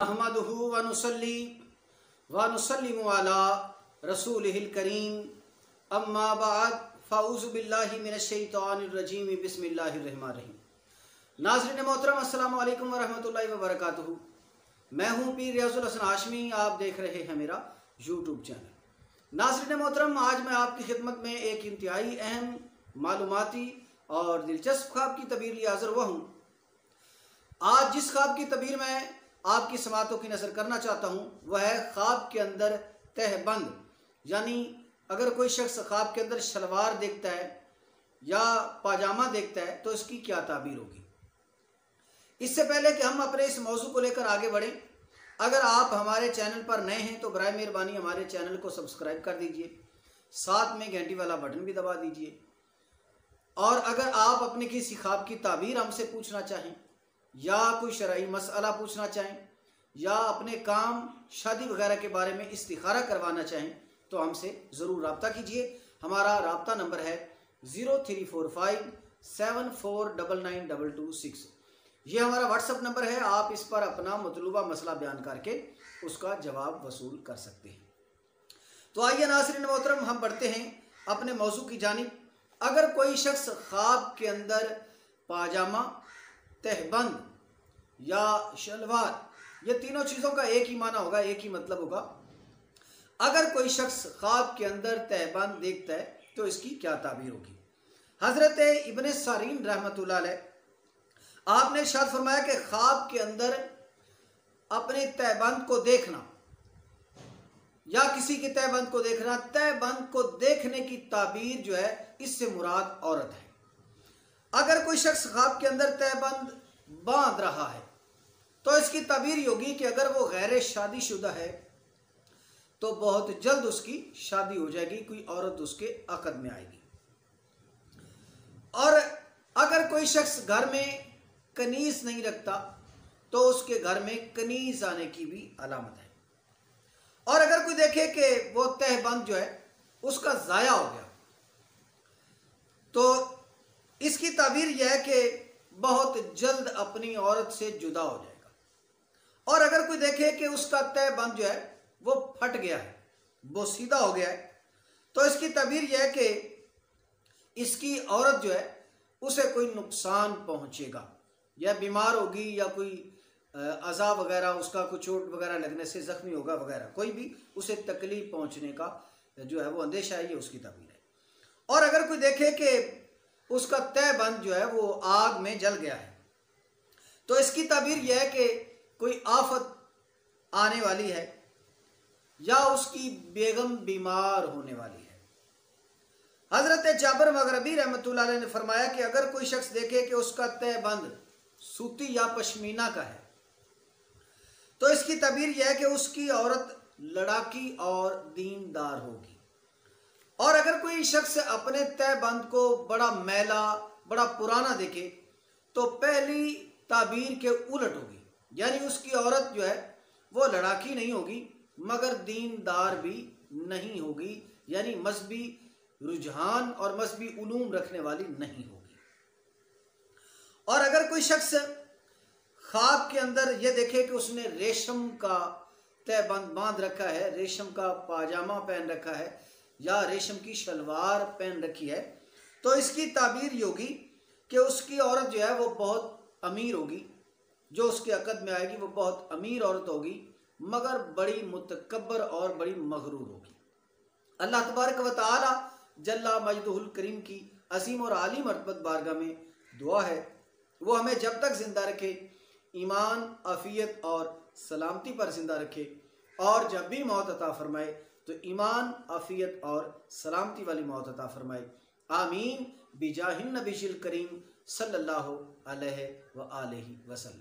अहमदुहु व नुसल्ली व नुसल्लिमु अला रसूलिहिल करीम अम्मा बाद फ़ाऊज़ु बिल्लाहि मिनश शैतानिर रजीम बिस्मिल्लाहिर रहमानिर रहीम। नाज़रीन मोहतरम, अस्सलामु अलैकुम व रहमतुल्लाहि व बरकातुहू। मैं हूँ पीर रियाजुल हसन हाशमी। आप देख रहे हैं मेरा यूट्यूब चैनल। नाज़रीन मोहतरम, आज मैं आपकी खिदमत में एक इंतहाई अहम मालूमाती और दिलचस्प ख्वाब की तबीर लिए हाज़िर हुआ हूँ। आज जिस ख्वाब की तबीर में आपकी समातों की नज़र करना चाहता हूँ वह है ख्वाब के अंदर तहबंद, यानी अगर कोई शख्स ख्वाब के अंदर शलवार देखता है या पाजामा देखता है तो इसकी क्या ताबीर होगी। इससे पहले कि हम अपने इस मौजू को लेकर आगे बढ़ें, अगर आप हमारे चैनल पर नए हैं तो बराए मेहरबानी हमारे चैनल को सब्सक्राइब कर दीजिए, साथ में घंटी वाला बटन भी दबा दीजिए। और अगर आप अपने किसी ख्वाब की ताबीर हमसे पूछना चाहें या कोई शरई मसला पूछना चाहें या अपने काम शादी वगैरह के बारे में इस्तिखारा करवाना चाहें तो हमसे ज़रूर रब्ता कीजिए। हमारा रब्ता नंबर है 034574992226। ये हमारा व्हाट्सअप नंबर है। आप इस पर अपना मतलूबा मसला बयान करके उसका जवाब वसूल कर सकते हैं। तो आइए नाज़रीन मोहतरम, हम बढ़ते हैं अपने मौजू की जानिब। अगर कोई शख्स ख्वाब के अंदर पाजामा, तहबंद या शलवार, ये तीनों चीज़ों का एक ही माना होगा, एक ही मतलब होगा। अगर कोई शख्स ख्वाब के अंदर तहबंद देखता है तो इसकी क्या ताबीर होगी। हज़रत इब्न सारीन रहमतुल्लाह अलैह आपने इरशाद फरमाया कि ख्वाब के अंदर अपने तहबंद को देखना या किसी के तहबंद को देखना, तहबंद को देखने की ताबीर जो है इससे मुराद औरत है। अगर कोई शख्स ख्वाब के अंदर तहबंद बांध रहा है तो इसकी ताबीर होगी कि अगर वो गैर शादीशुदा है तो बहुत जल्द उसकी शादी हो जाएगी, कोई औरत उसके अक़द में आएगी। और अगर कोई शख्स घर में कनीज नहीं रखता तो उसके घर में कनीज आने की भी अलामत है। और अगर कोई देखे कि वो तहबंद जो है उसका ज़ाया हो गया तो इसकी ताबीर यह है कि बहुत जल्द अपनी औरत से जुदा हो जाएगा। और अगर कोई देखे कि उसका तहबंद जो है वो फट गया है, वो सीधा हो गया है, तो इसकी ताबीर यह है कि इसकी औरत जो है उसे कोई नुकसान पहुंचेगा, या बीमार होगी या कोई अज़ाब वगैरह, उसका कोई चोट वगैरह लगने से ज़ख्मी होगा वगैरह, कोई भी उसे तकलीफ पहुंचने का जो है वो अंदेशा है, ये उसकी ताबीर है। और अगर कोई देखे कि उसका तहबंद जो है वो आग में जल गया है तो इसकी ताबीर यह है कि कोई आफत आने वाली है या उसकी बेगम बीमार होने वाली है। हज़रत जाबिर मग़रिबी रहमतुल्लाह अलैह ने फरमाया कि अगर कोई शख्स देखे कि उसका तहबंद सूती या पश्मीना का है तो इसकी ताबीर यह है कि उसकी औरत लड़ाकी और दीनदार होगी। और अगर कोई शख्स अपने तहबंद को बड़ा मैला, बड़ा पुराना देखे तो पहली ताबीर के उलट होगी, यानी उसकी औरत जो है वो लड़ाकी नहीं होगी मगर दीनदार भी नहीं होगी, यानी मजहबी रुझान और मजहबी उलूम रखने वाली नहीं होगी। और अगर कोई शख्स ख्वाब के अंदर ये देखे कि उसने रेशम का तहबंद बांध रखा है, रेशम का पाजामा पहन रखा है या रेशम की शलवार पहन रखी है, तो इसकी ताबीर ये होगी कि उसकी औरत जो है वो बहुत अमीर होगी, जो उसके अक़द में आएगी वो बहुत अमीर औरत होगी मगर बड़ी मुतकब्बर और बड़ी मगरूर होगी। अल्लाह तबारक व तआला जल्ला मजदुहुल करीम की असीम और आली मरतबत बारगाह में दुआ है वो हमें जब तक ज़िंदा रखे, ईमान, आफ़ियत और सलामती पर ज़िंदा रखे, और जब भी मौत अता फरमाए तो ईमान, आफ़ियत और सलामती वाली मौत अता फरमाए। आमीन बिजाहिन नबीशिल करीम सल्लल्लाहु अलैहि व आलिहि वसल्लम।